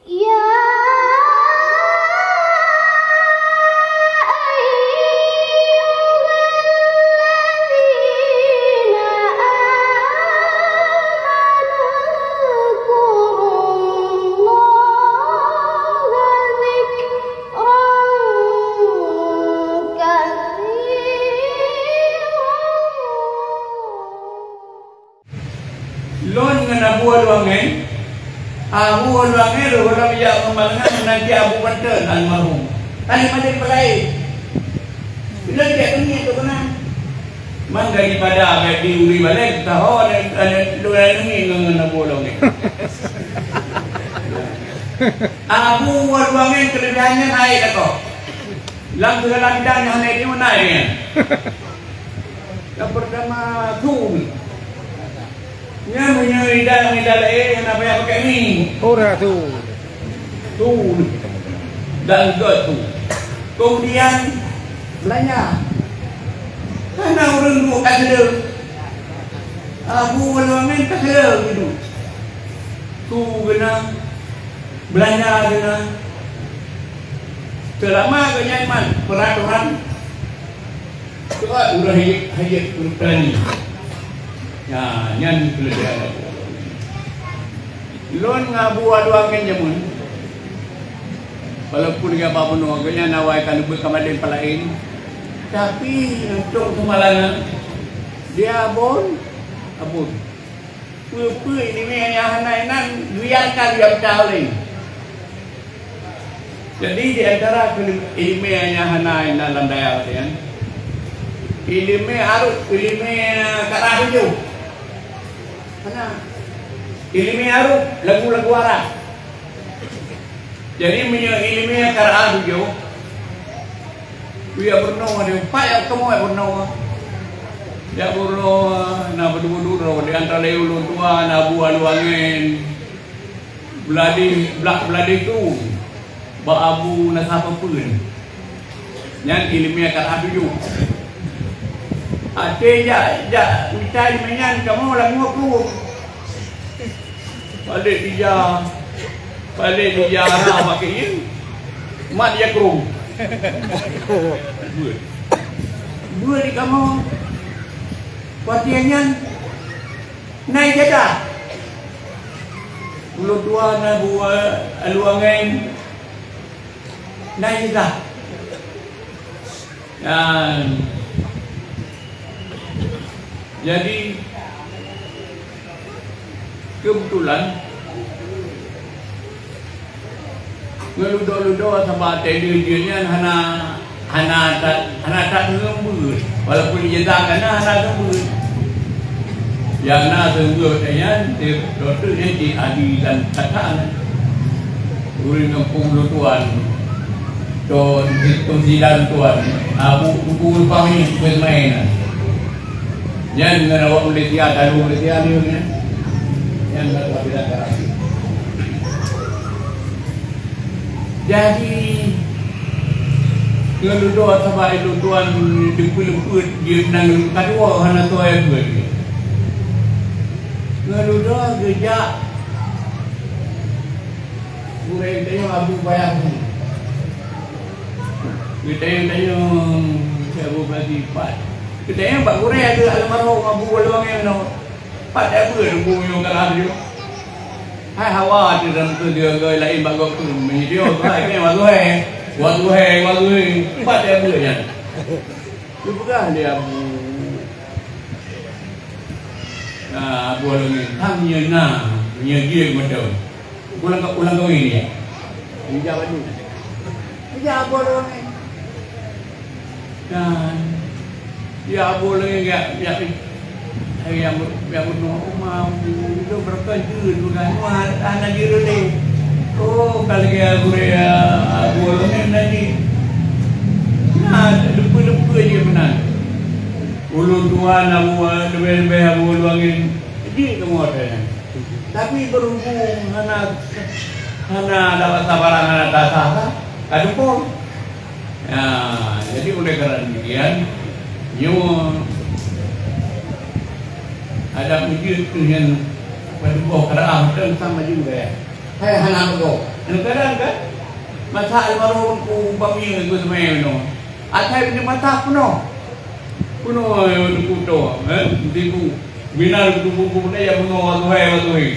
Ya ayyuhalladzina amanu dzkurullaha dzikran katsiran. Lon ngana buah luangen, buah luangen lo kalau bijak membangun nanti abu panten almarhum. Tadi macam pelai. Bila dia kini tu kena. Man daripada abad diuri balik tahu ada luar ni ngana buah luangen. Buah luangen kelebihannya naik tak kau? Lang dalam bidang yang naik ni mana ni? Yang pertama tu. Nya punya lidah yang apa yang pakai ni. Ora tu. Tu. Dan juga tu. Kemudian belanja. Karena orang tu tak ada. Luangan tak ada gitu. Tu kena belanja kena. Selama kenyaman peraturan. Tu udah hayat berani. Ya, nyan kelebihan. Lon ngabuah luangan jamun. Walaupun dia apa pun orangnya nawai kalau berkamaden palain. Tapi untuk kemalangan dia abon. Apa ini yang hanainan biarkan dia bercaling. Jadi di antara ilmu yang hanai dalam daya kan. Ilmu arut, ilmu karah hijau. Mana? Ilmu arut, lagu-lagu Arab. Jadi ilmu karah hijau. Dia bernoa dia, pak yang kamu yang bernoa. Dia bernoa, nak berdua-dua di antara ulun tua, nak buah luangen. Beladi tu, baabu nasapa pun. Yang ilmu karah hijau. Ate ja minta menyan kamu lagu aku. Balik dia arah pakai ini. Mat dia krum. Dua di kamu. Kuatiannya naik jada. Bulu dua na buah luangan naik jada. Dan jadi kebetulan ngeludo-ludo sama tadi-tadinya hana tak ngembut walaupun dia tak kena hana ngembut yang nak ngembut tanya doktor dia di adilan takkan urin ngempung lutuan don itu silan tuan buku lupa ini bermain. Yang merawat Malaysia, dalu Malaysia ni kan. Yang merawat bila terapi. Jadi ngeludo sama itu tuan dipuluput dia nang kadua hana tua yang buat. Ngeludo gejak. Bukan tanya abu bayar ni. Kita yang tanya saya bagi pat. Kita yang Pak Gure ada almarhum Abu Luangen no. Pak dah ber bumi kalah dia. Hai hawa di dalam tu dia gay lain bagok tu. Video tu hai ke waduhe. Pak dah ber nya. Tu bukan dia Abu. Abu Luangen tamnya na, nya dia macam. Ulang kau ini ya. Ini jawab dulu. Ini Abu Luangen. Dan ya boleh enggak yang berdoa itu berkajun bukan anak jiru ni. Oh kalau dia boleh nanti nah lupa je benar. Ulun tua namu lebih Abu Luangen jadi kamu ada. Tapi berhubung hana dapat sabaran anak dasar kadupol. Ya, jadi oleh kerana demikian ada wujud tu yang berdua kerana dan sama juga ya. Hai hana ko. Kadang kan masa almarhum ku pamilya ko semai no. Atai punya mata kuno. Kuno kuto, di bu. Binar buku-buku ni yang mengawas hai.